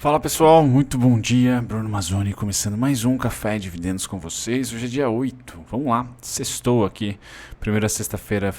Fala pessoal, muito bom dia, Bruno Mazzoni começando mais um Café Dividendos com vocês. Hoje é dia 8, vamos lá, sextou aqui, primeira sexta-feira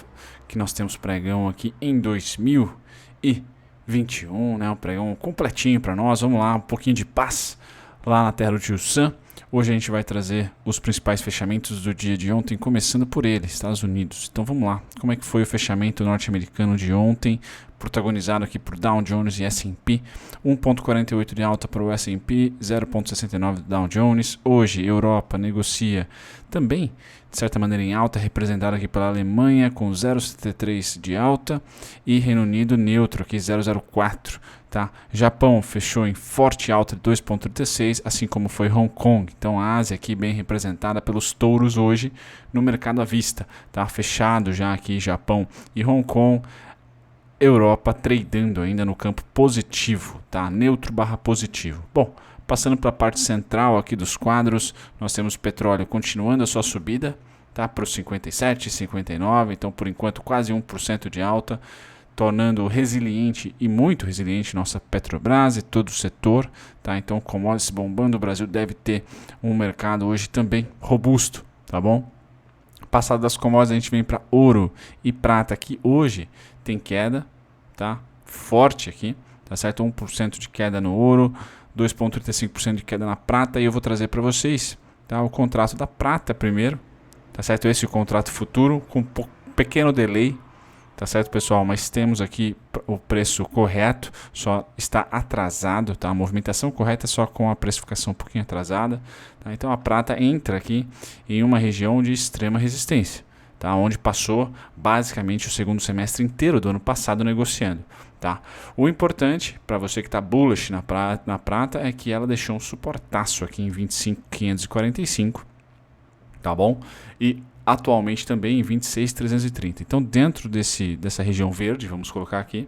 que nós temos pregão aqui em 2021, né? Um pregão completinho para nós, vamos lá, um pouquinho de paz lá na terra do Tio Sam. Hoje a gente vai trazer os principais fechamentos do dia de ontem, começando por ele, Estados Unidos. Então vamos lá, como é que foi o fechamento norte-americano de ontem, protagonizado aqui por Dow Jones e S&P, 1,48 de alta para o S&P, 0,69 do Dow Jones. Hoje, Europa negocia também, de certa maneira, em alta, representada aqui pela Alemanha, com 0,73 de alta, e Reino Unido neutro, aqui 0,04. Tá? Japão fechou em forte alta de 2,36, assim como foi Hong Kong. Então a Ásia aqui bem representada pelos touros hoje no mercado à vista. Tá? Fechado já aqui Japão e Hong Kong. Europa tradando ainda no campo positivo, tá? Neutro barra positivo. Bom, passando para a parte central aqui dos quadros, nós temos petróleo continuando a sua subida, tá? Para os 57, 59, então por enquanto quase 1% de alta, tornando resiliente e muito resiliente nossa Petrobras e todo o setor, tá? Então commodities bombando, o Brasil deve ter um mercado hoje também robusto, tá bom? Passado das commodities, a gente vem para ouro e prata, que hoje tem queda, tá? Forte aqui, tá certo? 1% de queda no ouro, 2,35% de queda na prata, e eu vou trazer para vocês, tá? O contrato da prata primeiro, tá certo? Esse é o contrato futuro com um pequeno delay, tá certo, pessoal? Mas temos aqui o preço correto, só está atrasado, tá? A movimentação correta é só com a precificação um pouquinho atrasada, tá? Então a prata entra aqui em uma região de extrema resistência, tá? Onde passou basicamente o segundo semestre inteiro do ano passado negociando, tá? O importante para você que está bullish na prata é que ela deixou um suportaço aqui em 25.545, tá bom? E atualmente também em 26.330. Então dentro dessa região verde, vamos colocar aqui,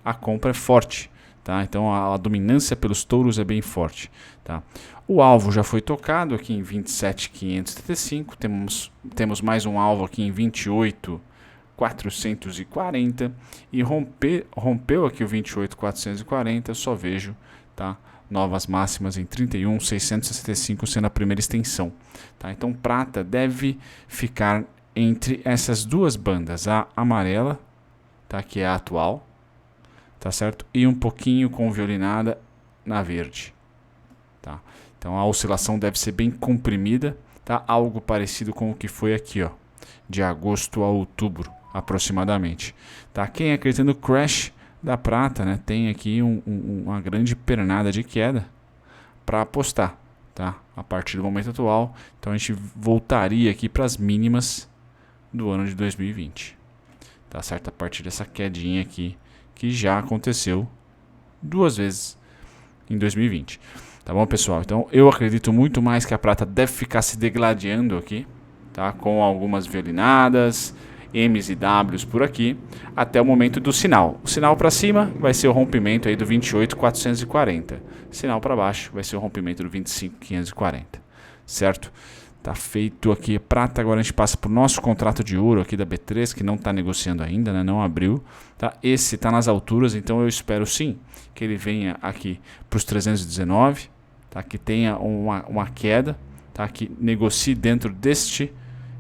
a compra é forte, tá? Então a dominância pelos touros é bem forte, tá? O alvo já foi tocado aqui em 27.535, temos mais um alvo aqui em 28.440 e rompeu aqui o 28.440, eu só vejo, tá? Novas máximas em 31.665 sendo a primeira extensão, tá? Então prata deve ficar entre essas duas bandas, a amarela, tá? Que é a atual, tá certo? E um pouquinho conviolinada na verde, tá? Então a oscilação deve ser bem comprimida, tá? Algo parecido com o que foi aqui, ó, de agosto a outubro aproximadamente, tá? Quem acredita no crash da prata, né, tem aqui uma grande pernada de queda para apostar, tá? A partir do momento atual, então a gente voltaria aqui para as mínimas do ano de 2020, tá certo? A partir dessa quedinha aqui que já aconteceu duas vezes em 2020, tá bom, pessoal? Então eu acredito muito mais que a prata deve ficar se degladiando aqui, tá? Com algumas violinadas, M's e W's por aqui, até o momento do sinal. O sinal para cima vai ser o rompimento aí do 28.440. Sinal para baixo vai ser o rompimento do 25.540. Certo? Tá feito aqui prata. Agora a gente passa para o nosso contrato de ouro aqui da B3, que não está negociando ainda, né? Não abriu. Tá? Esse está nas alturas, então eu espero sim que ele venha aqui para os 319, tá? Que tenha uma queda, tá? Que negocie dentro deste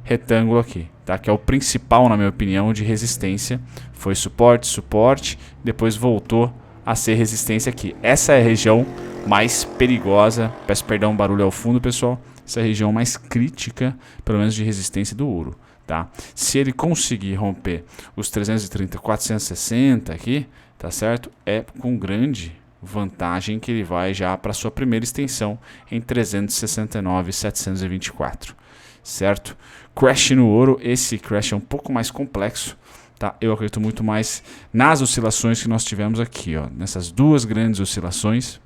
retângulo aqui, tá? Que é o principal, na minha opinião, de resistência. Foi suporte, depois voltou a ser resistência aqui. Essa é a região mais perigosa, peço perdão, barulho ao fundo, pessoal. Essa é a região mais crítica, pelo menos de resistência do ouro, tá? Se ele conseguir romper os 330, 460 aqui, tá certo? É com grande vantagem que ele vai já para sua primeira extensão em 369, 724. Certo? Crash no ouro, esse crash é um pouco mais complexo, tá? Eu acredito muito mais nas oscilações que nós tivemos aqui, ó, nessas duas grandes oscilações,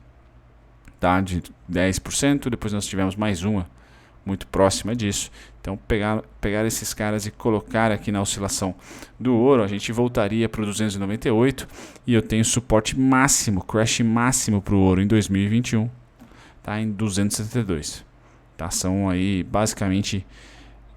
tá? De 10%, depois nós tivemos mais uma muito próxima disso. Então pegar esses caras e colocar aqui na oscilação do ouro, a gente voltaria para o 298 e eu tenho suporte máximo, crash máximo para o ouro em 2021, tá? Em 272. Tá? São aí basicamente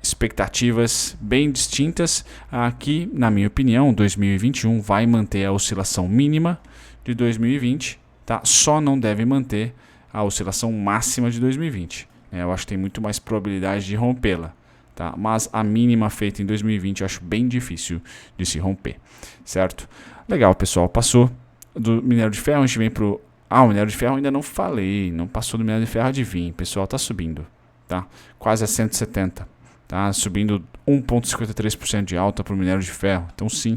expectativas bem distintas. Aqui, na minha opinião, 2021 vai manter a oscilação mínima de 2020, tá? Só não deve manter a oscilação máxima de 2020. Eu acho que tem muito mais probabilidade de rompê-la. Tá? Mas a mínima feita em 2020 eu acho bem difícil de se romper, certo? Legal, pessoal, passou do minério de ferro, a gente vem para o... o minério de ferro ainda não falei, não passou do minério de ferro, adivinha, pessoal, tá subindo, tá? Quase a 170, tá? Subindo 1,53% de alta para o minério de ferro, então sim,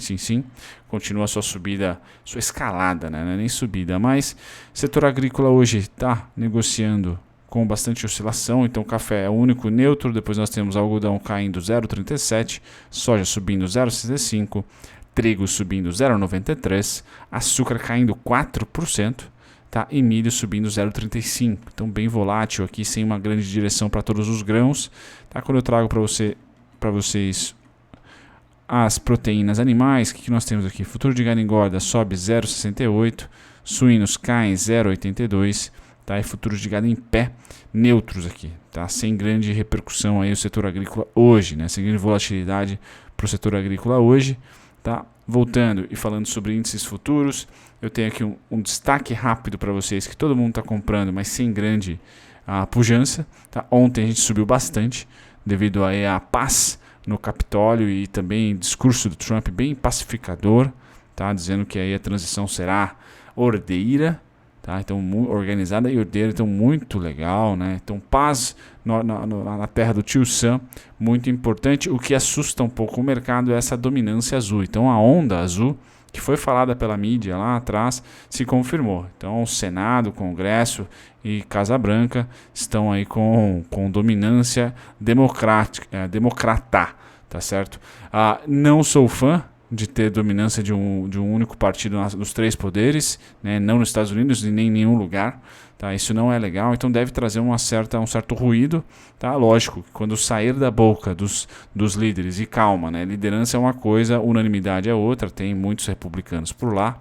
continua a sua subida, sua escalada, né? Não é nem subida, mas setor agrícola hoje está negociando com bastante oscilação, então o café é o único neutro, depois nós temos algodão caindo 0,37, soja subindo 0,65, trigo subindo 0,93, açúcar caindo 4%, tá? E milho subindo 0,35, então bem volátil aqui, sem uma grande direção para todos os grãos, tá? Quando eu trago para vocês as proteínas animais, o que nós temos aqui? Futuro de gado engorda sobe 0,68, suínos caem 0,82, tá? E futuros de gado em pé neutros aqui, tá? Sem grande repercussão aí o setor agrícola hoje, né? Sem grande volatilidade para o setor agrícola hoje, tá? Voltando e falando sobre índices futuros, eu tenho aqui um destaque rápido para vocês que todo mundo está comprando, mas sem grande pujança, tá? Ontem a gente subiu bastante devido aí à paz no Capitólio e também discurso do Trump bem pacificador, tá? Dizendo que aí a transição será ordeira, tá? Então, organizada e ordeira, então muito legal, né? Então, paz na terra do tio Sam, muito importante. O que assusta um pouco o mercado é essa dominância azul. Então, a onda azul, que foi falada pela mídia lá atrás, se confirmou. Então, o Senado, Congresso e Casa Branca estão aí com dominância democrata, tá certo? Não sou fã de ter dominância de um único partido nos três poderes, né? Não nos Estados Unidos e nem em nenhum lugar, tá? Isso não é legal, então deve trazer um certo ruído, tá? Lógico que quando sair da boca dos líderes, e calma, né? Liderança é uma coisa, unanimidade é outra, tem muitos republicanos por lá,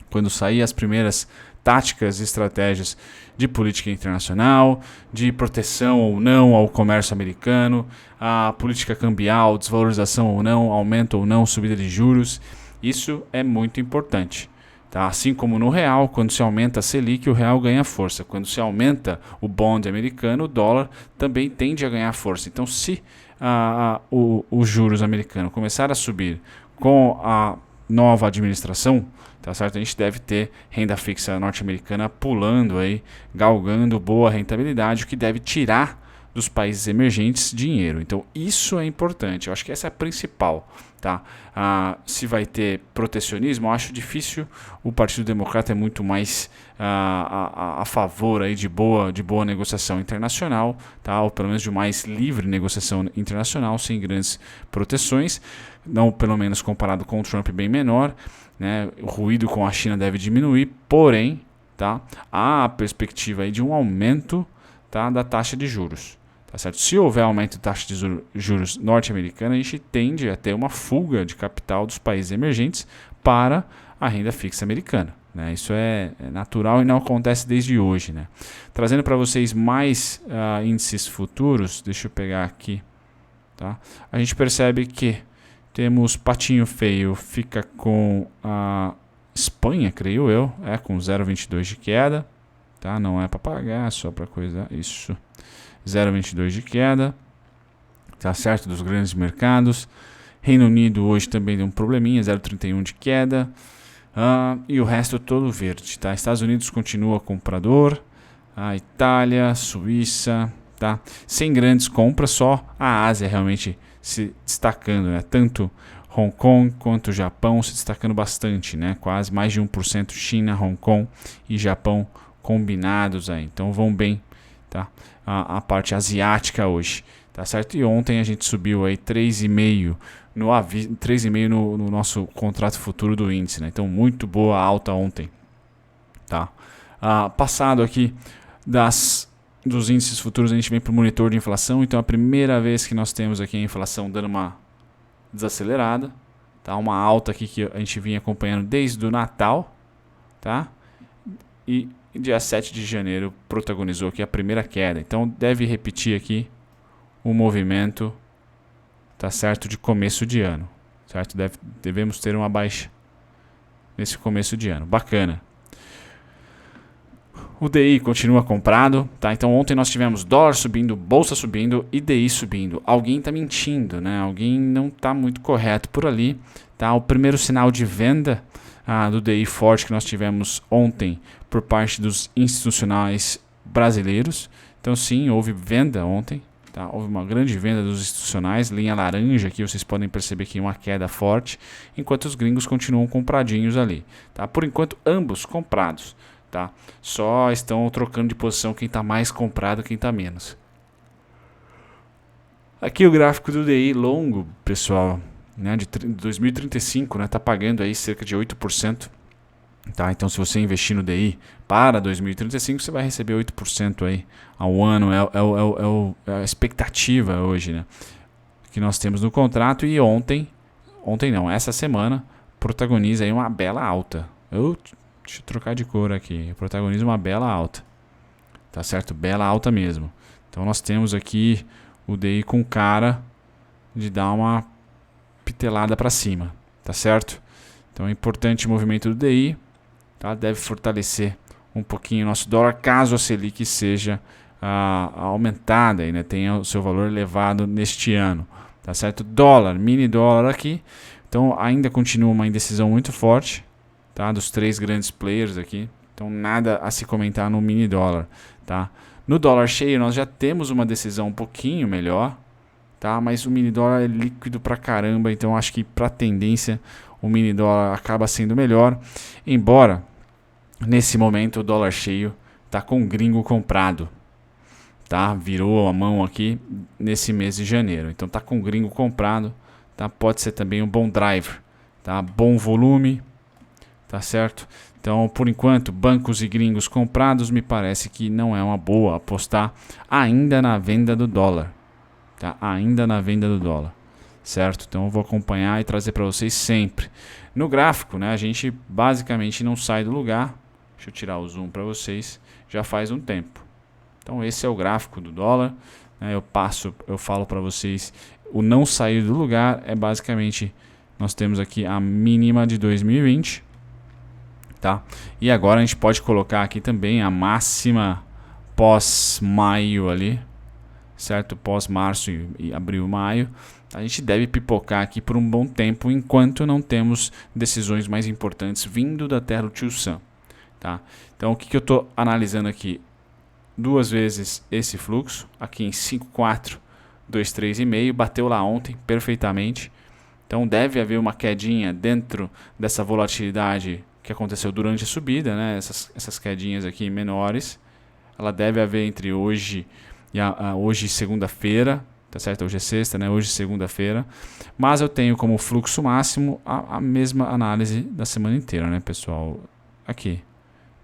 quando sair as primeiras táticas e estratégias de política internacional, de proteção ou não ao comércio americano, a política cambial, desvalorização ou não, aumento ou não, subida de juros, isso é muito importante. Tá? Assim como no real, quando se aumenta a Selic, o real ganha força. Quando se aumenta o bond americano, o dólar também tende a ganhar força. Então, se os juros americanos começar a subir com a nova administração, tá certo? A gente deve ter renda fixa norte-americana pulando aí, galgando boa rentabilidade, o que deve tirar dos países emergentes dinheiro. Então isso é importante, eu acho que essa é a principal, tá? Se vai ter protecionismo, eu acho difícil. O Partido Democrata é muito mais a favor aí de boa negociação internacional, tá? Ou pelo menos de mais livre negociação internacional, sem grandes proteções, não, pelo menos comparado com o Trump, bem menor, né? O ruído com a China deve diminuir, porém, tá? Há a perspectiva aí de um aumento, tá, da taxa de juros. Tá certo? Se houver aumento da taxa de juros norte-americana, a gente tende a ter uma fuga de capital dos países emergentes para a renda fixa americana. Né? Isso é natural e não acontece desde hoje. Né? Trazendo para vocês mais índices futuros, deixa eu pegar aqui. Tá? A gente percebe que temos patinho feio, fica com a Espanha, creio eu, com 0,22 de queda. Tá? Não é para pagar, só para coisa. Isso. 0,22 de queda, tá certo, dos grandes mercados. Reino Unido hoje também deu um probleminha, 0,31 de queda, e o resto todo verde, tá? Estados Unidos continua comprador, a Itália, Suíça, tá? Sem grandes compras, só a Ásia realmente se destacando, né? Tanto Hong Kong quanto o Japão se destacando bastante, né? Quase mais de 1% China, Hong Kong e Japão combinados aí, então vão bem, tá? A parte asiática hoje, tá certo? E ontem a gente subiu aí 3,5 no nosso contrato futuro do índice, né? Então muito boa alta ontem, tá? Passado aqui dos índices futuros, a gente vem para o monitor de inflação. Então a primeira vez que nós temos aqui a inflação dando uma desacelerada, tá? Uma alta aqui que a gente vinha acompanhando desde o Natal, tá? E dia 7 de janeiro protagonizou aqui a primeira queda. Então deve repetir aqui o movimento, tá certo, de começo de ano, certo? Devemos ter uma baixa nesse começo de ano. Bacana. O DI continua comprado, tá? Então ontem nós tivemos dólar subindo, bolsa subindo e DI subindo. Alguém está mentindo, né? Alguém não está muito correto por ali, tá? O primeiro sinal de venda do DI forte que nós tivemos ontem por parte dos institucionais brasileiros. Então sim, houve venda ontem, tá? Houve uma grande venda dos institucionais, linha laranja aqui, vocês podem perceber que uma queda forte, enquanto os gringos continuam compradinhos ali, tá? Por enquanto ambos comprados. Tá? Só estão trocando de posição quem está mais comprado e quem está menos. Aqui o gráfico do DI longo, pessoal, né, de 2035, né, tá pagando aí cerca de 8%. Tá? Então se você investir no DI para 2035, você vai receber 8% aí ao ano. É a expectativa hoje, né, que nós temos no contrato. E essa semana, protagoniza aí uma bela alta. Deixa eu trocar de cor aqui. Protagoniza uma bela alta. Tá certo? Bela alta mesmo. Então nós temos aqui o DI com cara de dar uma pitelada para cima. Tá certo? Então é importante o movimento do DI. Tá? Deve fortalecer um pouquinho o nosso dólar caso a Selic seja aumentada e, né, tenha o seu valor elevado neste ano. Tá certo? Dólar, mini dólar aqui. Então ainda continua uma indecisão muito forte. Tá, dos três grandes players aqui, então nada a se comentar no mini dólar, tá? No dólar cheio nós já temos uma decisão um pouquinho melhor, tá? Mas o mini dólar é líquido pra caramba, então acho que para tendência o mini dólar acaba sendo melhor, embora nesse momento o dólar cheio tá com gringo comprado, tá? Virou a mão aqui nesse mês de janeiro, então tá com gringo comprado, tá? Pode ser também um bom driver, tá? Bom volume. Tá certo? Então, por enquanto, bancos e gringos comprados, me parece que não é uma boa apostar ainda na venda do dólar. Tá? Ainda na venda do dólar. Certo? Então, eu vou acompanhar e trazer para vocês sempre. No gráfico, né, a gente basicamente não sai do lugar. Deixa eu tirar o zoom para vocês. Já faz um tempo. Então, esse é o gráfico do dólar. Né, eu falo para vocês, o não sair do lugar é basicamente, nós temos aqui a mínima de 2020. Tá? E agora a gente pode colocar aqui também a máxima pós-maio ali, certo? Pós-março e abril, maio. A gente deve pipocar aqui por um bom tempo, enquanto não temos decisões mais importantes vindo da terra do Tio Sam. Tá? Então o que eu estou analisando aqui? Duas vezes esse fluxo, aqui em 5,423,5, bateu lá ontem perfeitamente. Então deve haver uma quedinha dentro dessa volatilidade que aconteceu durante a subida, né? Essas quedinhas aqui menores, ela deve haver entre hoje e hoje segunda-feira, tá certo? Hoje é sexta, né? Hoje segunda-feira, mas eu tenho como fluxo máximo a mesma análise da semana inteira, né, pessoal? Aqui,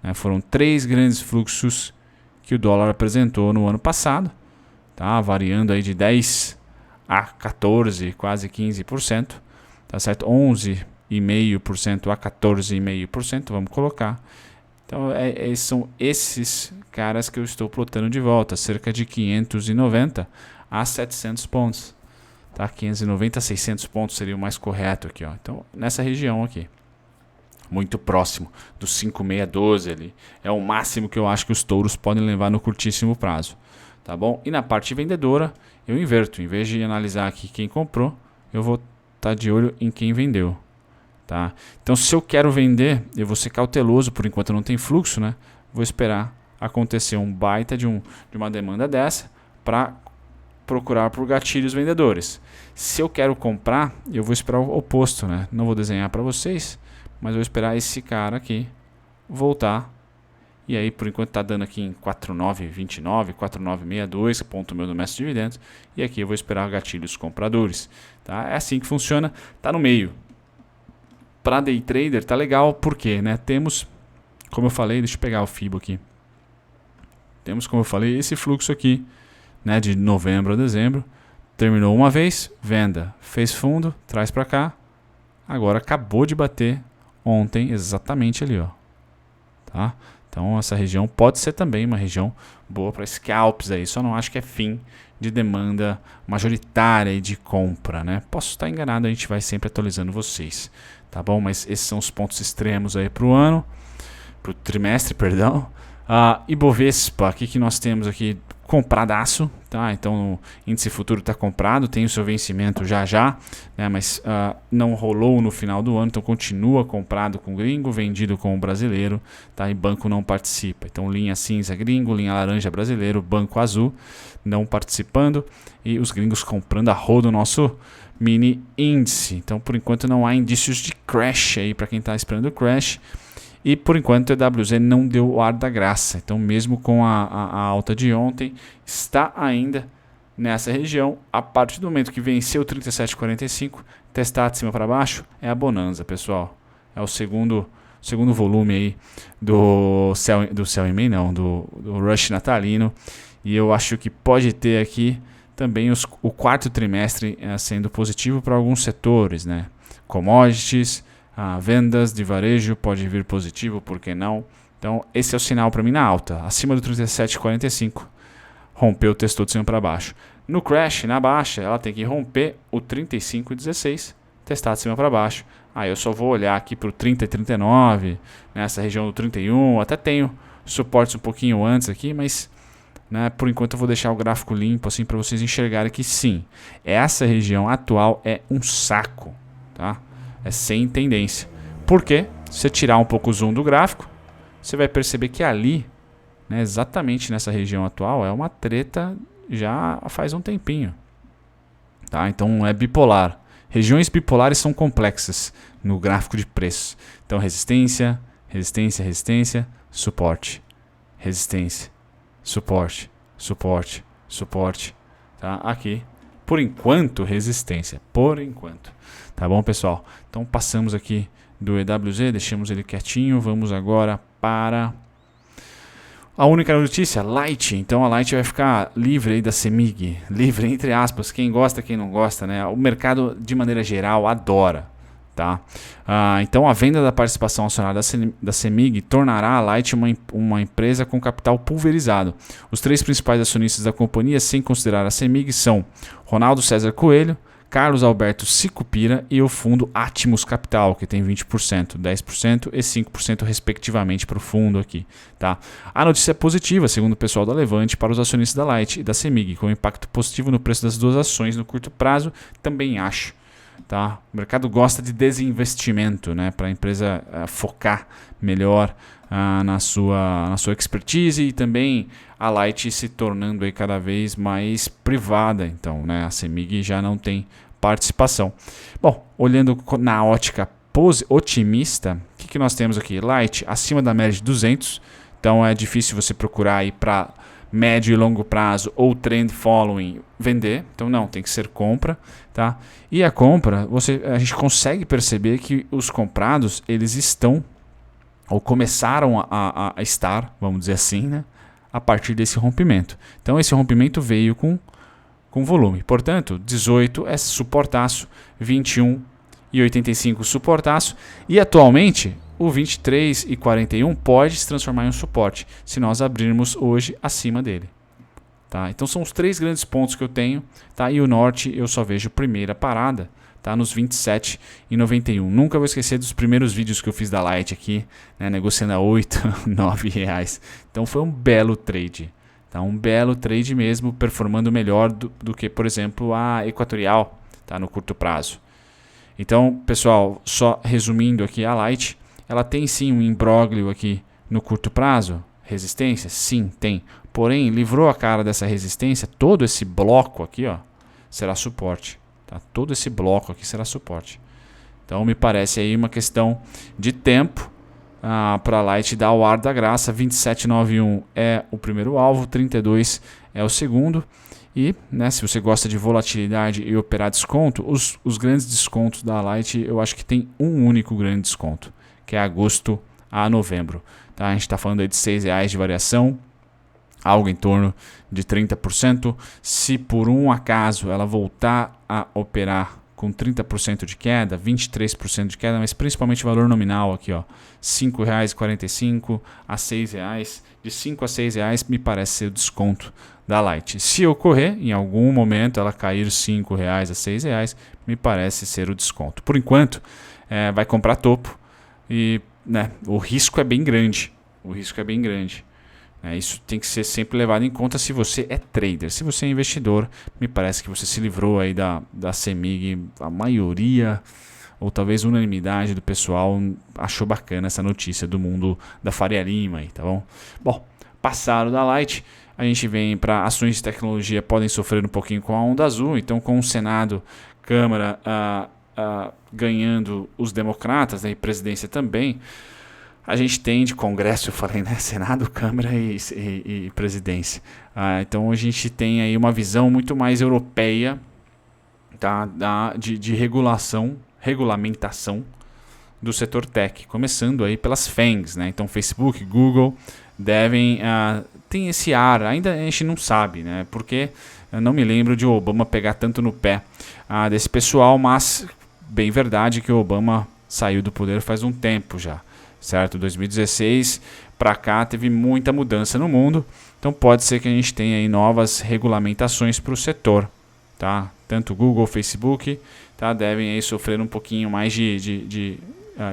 né? Foram 3 grandes fluxos que o dólar apresentou no ano passado, tá? Variando aí de 10 a 14, quase 15%, tá certo? 11,5% a 14,5%, vamos colocar. Então são esses caras que eu estou plotando de volta, cerca de 590 a 700 pontos, tá? 590 a 600 pontos seria o mais correto aqui, ó. Então nessa região aqui, muito próximo do 5,612 ali, é o máximo que eu acho que os touros podem levar no curtíssimo prazo, tá bom? E na parte vendedora eu inverto, em vez de analisar aqui quem comprou, eu vou estar de olho em quem vendeu. Tá? Então se eu quero vender, eu vou ser cauteloso, por enquanto não tem fluxo, né? Vou esperar acontecer um baita de uma demanda dessa para procurar por gatilhos vendedores. Se eu quero comprar, eu vou esperar o oposto, né? Não vou desenhar para vocês, mas vou esperar esse cara aqui voltar. E aí por enquanto está dando aqui em 4,929, 4,962, ponto meu do mestre de dividendos, e aqui eu vou esperar gatilhos compradores, tá? É assim que funciona, tá no meio. Para day trader tá legal, porque, né, temos, como eu falei, deixa eu pegar o FIBO aqui. Temos, como eu falei, esse fluxo aqui, né, de novembro a dezembro. Terminou uma vez, venda, fez fundo, traz para cá. Agora acabou de bater ontem exatamente ali, ó. Tá? Então essa região pode ser também uma região boa para scalps aí, só não acho que é fim de demanda majoritária e de compra, né? Posso estar enganado, a gente vai sempre atualizando vocês, tá bom? Mas esses são os pontos extremos aí para o ano, para o trimestre, perdão. Ibovespa, o que nós temos aqui? Compradaço, tá? Então o índice futuro está comprado, tem o seu vencimento já, né? Mas não rolou no final do ano, então continua comprado com o gringo, vendido com o brasileiro, tá? E banco não participa. Então linha cinza gringo, linha laranja brasileiro, banco azul não participando e os gringos comprando a rodo o nosso mini índice. Então por enquanto não há indícios de crash aí para quem está esperando o crash. E por enquanto o EWZ não deu o ar da graça. Então mesmo com a alta de ontem, está ainda nessa região. A partir do momento que venceu 37,45, testar de cima para baixo é a bonança, pessoal. É o segundo volume aí do Sell in May, não, do Rush natalino. E eu acho que pode ter aqui também o quarto trimestre sendo positivo para alguns setores, né? Commodities, vendas de varejo pode vir positivo, por que não? Então esse é o sinal para mim na alta, acima do 37,45, rompeu, testou de cima para baixo. No crash, na baixa, ela tem que romper o 35,16, testar de cima para baixo. Aí eu só vou olhar aqui para o 30,39, nessa região do 31, até tenho suportes um pouquinho antes aqui, mas né, por enquanto eu vou deixar o gráfico limpo assim para vocês enxergarem que sim, essa região atual é um saco, tá? É sem tendência. Por quê? Se você tirar um pouco o zoom do gráfico, você vai perceber que ali, né, exatamente nessa região atual, é uma treta já faz um tempinho. Tá? Então é bipolar. Regiões bipolares são complexas no gráfico de preços. Então resistência, resistência, resistência, suporte. Resistência, suporte, suporte, suporte. Tá? Aqui, por enquanto, resistência. Por enquanto. Tá bom, pessoal? Então passamos aqui do EWZ, deixamos ele quietinho. Vamos agora para a única notícia, Light. Então a Light vai ficar livre aí da CEMIG. Livre, entre aspas. Quem gosta, quem não gosta, né? O mercado, de maneira geral, adora. Tá? Então a venda da participação acionária da CEMIG tornará a Light uma empresa com capital pulverizado. Os três principais acionistas da companhia, sem considerar a CEMIG, são Ronaldo César Coelho, Carlos Alberto Sicupira e o fundo Atmos Capital, que tem 20%, 10% e 5% respectivamente para o fundo aqui. Tá? A notícia é positiva, segundo o pessoal da Levante, para os acionistas da Light e da CEMIG, com impacto positivo no preço das duas ações no curto prazo, também acho. Tá? O mercado gosta de desinvestimento, né? Para a empresa focar melhor na sua expertise e também a Light se tornando aí cada vez mais privada. Então, né? A CEMIG já não tem participação. Bom, olhando na ótica otimista, o que nós temos aqui? Light acima da média de 200, então é difícil você procurar aí para médio e longo prazo ou trend following vender, então não, tem que ser compra, tá? E a compra, a gente consegue perceber que os comprados, eles estão ou começaram a estar, vamos dizer assim, né? A partir desse rompimento. Então esse rompimento veio com volume. Portanto, 18 é suportaço, 21,85 suportaço e atualmente o 23,41 pode se transformar em um suporte se nós abrirmos hoje acima dele. Tá? Então são os três grandes pontos que eu tenho. Tá? E o norte eu só vejo primeira parada, tá? Nos 27,91. Nunca vou esquecer dos primeiros vídeos que eu fiz da Light aqui, né? Negociando a 8, 9 reais. Então foi um belo trade. Tá? Um belo trade mesmo, performando melhor do que, por exemplo, a Equatorial, tá? No curto prazo. Então, pessoal, só resumindo aqui, a Light, ela tem sim um imbróglio aqui no curto prazo. Resistência? Sim, tem. Porém, livrou a cara dessa resistência, todo esse bloco aqui, ó, será suporte. Tá? Todo esse bloco aqui será suporte. Então, me parece aí uma questão de tempo para a Light dar o ar da graça. 27,91 é o primeiro alvo, 32 é o segundo. E, né, se você gosta de volatilidade e operar desconto, os grandes descontos da Light, eu acho que tem um único grande desconto, que é agosto a novembro. Tá? A gente está falando aí de R$6 de variação, algo em torno de 30%. Se por um acaso ela voltar a operar com 30% de queda, 23% de queda, mas principalmente o valor nominal aqui, ó, R$ 5,45 a R$ 6, de 5 a R$ 6 me parece ser o desconto da Light. Se ocorrer, em algum momento ela cair R$ 5 a R$ 6, me parece ser o desconto. Por enquanto, vai comprar topo e, né, o risco é bem grande. O risco é bem grande. Isso tem que ser sempre levado em conta se você é trader. Se você é investidor, me parece que você se livrou aí da CEMIG. A maioria, ou talvez unanimidade do pessoal, achou bacana essa notícia do mundo da Faria Lima aí, tá bom? Bom, passado da Light, a gente vem para ações de tecnologia podem sofrer um pouquinho com a onda azul. Então, com o Senado, Câmara ganhando os democratas, né, e presidência também, a gente tem de Congresso, eu falei, né? Senado, Câmara e Presidência. Então a gente tem aí uma visão muito mais europeia, tá? de regulamentação do setor tech, começando aí pelas FANGs, né? Então Facebook, Google devem tem esse ar, ainda a gente não sabe, né? Porque eu não me lembro de Obama pegar tanto no pé desse pessoal, mas bem verdade que o Obama saiu do poder faz um tempo já. Certo? 2016 para cá teve muita mudança no mundo, então pode ser que a gente tenha aí novas regulamentações para o setor, tá? Tanto Google, Facebook, tá? Devem aí sofrer um pouquinho mais de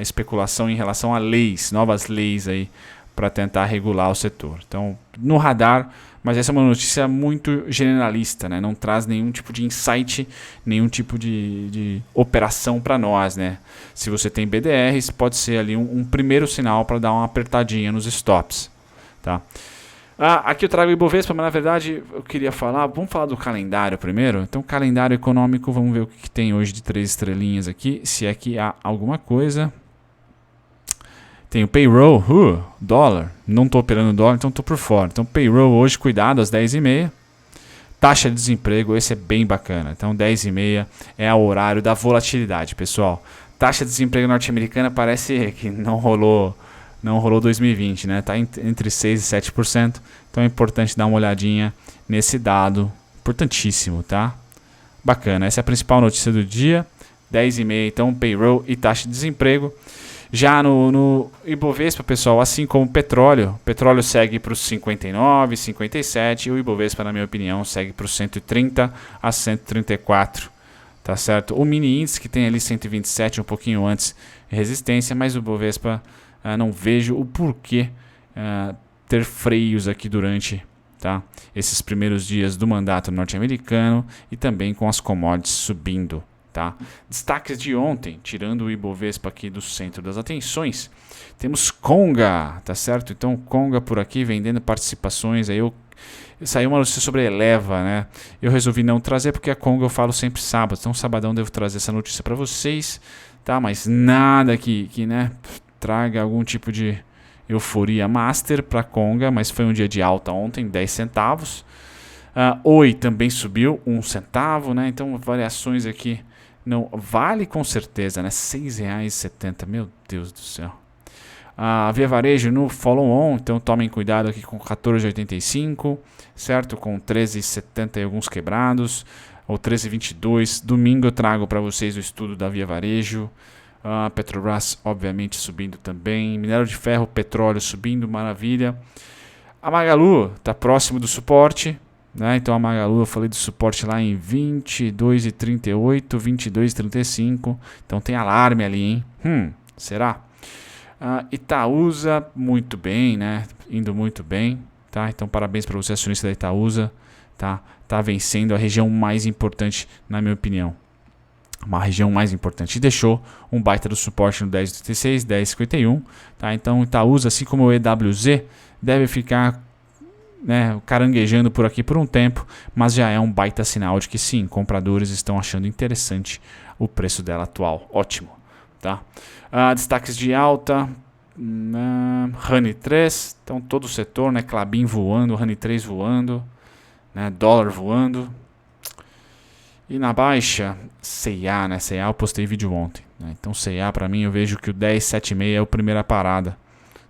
especulação em relação a leis, novas leis aí para tentar regular o setor. Então, no radar, mas essa é uma notícia muito generalista, né? Não traz nenhum tipo de insight, nenhum tipo de operação para nós, né? Se você tem BDRs, pode ser ali um primeiro sinal para dar uma apertadinha nos stops, tá? Aqui eu trago o Ibovespa, mas na verdade eu queria falar, vamos falar do calendário primeiro. Então, calendário econômico, vamos ver o que tem hoje de 3 estrelinhas aqui, se é que há alguma coisa. Tem o payroll, dólar, não estou operando dólar, então estou por fora. Então payroll hoje, cuidado, às 10h30. Taxa de desemprego, esse é bem bacana. Então 10h30 é o horário da volatilidade, pessoal. Taxa de desemprego norte-americana parece que não rolou 2020, né? Está entre 6% e 7%. Então é importante dar uma olhadinha nesse dado, importantíssimo, tá? Bacana, essa é a principal notícia do dia. 10h30, então payroll e taxa de desemprego. Já no Ibovespa, pessoal, assim como o petróleo segue para os 59, 57 e o Ibovespa, na minha opinião, segue para os 130 a 134, tá certo? O mini índice que tem ali 127, um pouquinho antes, resistência, mas o Ibovespa não vejo o porquê ter freios aqui durante, tá, esses primeiros dias do mandato norte-americano e também com as commodities subindo. Tá? Destaques de ontem, tirando o Ibovespa aqui do centro das atenções, temos Conga, tá certo? Então Conga por aqui vendendo participações, aí saiu uma notícia sobre a Eleva, né? Eu resolvi não trazer porque a Conga eu falo sempre sábado, então sabadão devo trazer essa notícia para vocês, tá? Mas nada que né, traga algum tipo de euforia master para Conga, mas foi um dia de alta ontem, 10 centavos. Oi também subiu 1 centavo, né? Então variações aqui. Não, vale com certeza, né? R$ 6,70, meu Deus do céu. A Via Varejo no follow-on, então tomem cuidado aqui com 14,85, certo? Com 13,70 e alguns quebrados, ou 13,22. Domingo eu trago para vocês o estudo da Via Varejo. Petrobras, obviamente, subindo também. Minério de ferro, petróleo subindo, maravilha. A Magalu está próximo do suporte. Né? Então a Magalu, eu falei do suporte lá em 22,38, 22,35. Então tem alarme ali, hein? Será? Itaúsa, muito bem, né? Indo muito bem, tá? Então parabéns para você, acionista da Itaúsa, tá? Tá vencendo a região mais importante, na minha opinião. Uma região mais importante. E deixou um baita do suporte no 10,36, 10,51, tá? Então Itaúsa, assim como o EWZ, deve ficar, né, caranguejando por aqui por um tempo, mas já é um baita sinal de que sim, compradores estão achando interessante o preço dela atual. Ótimo, tá? Destaques de alta, Honey 3, então todo o setor, né, Klabin voando, Honey 3 voando, né, dólar voando. E na baixa, C&A, né? C&A eu postei vídeo ontem, né? Então C&A para mim eu vejo que o 10,76 é a primeira parada,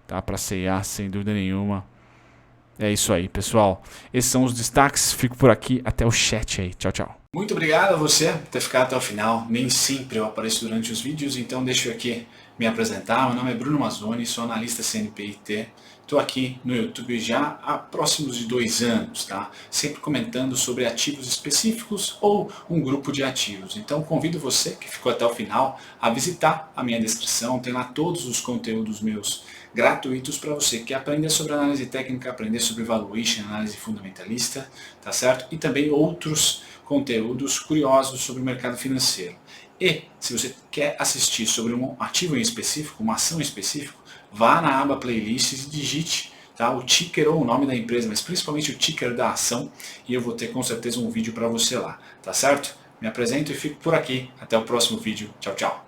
tá? Para C&A sem dúvida nenhuma. É isso aí, pessoal. Esses são os destaques. Fico por aqui. Até o chat aí. Tchau, tchau. Muito obrigado a você por ter ficado até o final. Nem sempre eu apareço durante os vídeos, então deixa eu aqui me apresentar. Meu nome é Bruno Mazzoni, sou analista CNPIT. estou aqui no YouTube já há próximos de 2 anos, tá? Sempre comentando sobre ativos específicos ou um grupo de ativos. Então convido você que ficou até o final a visitar a minha descrição, tem lá todos os conteúdos meus gratuitos para você que quer aprender sobre análise técnica, aprender sobre valuation, análise fundamentalista, tá certo? E também outros conteúdos curiosos sobre o mercado financeiro. E se você quer assistir sobre um ativo em específico, uma ação em específico, vá na aba playlists e digite, tá, o ticker ou o nome da empresa, mas principalmente o ticker da ação, e eu vou ter com certeza um vídeo para você lá, tá certo? Me apresento e fico por aqui. Até o próximo vídeo. Tchau, tchau.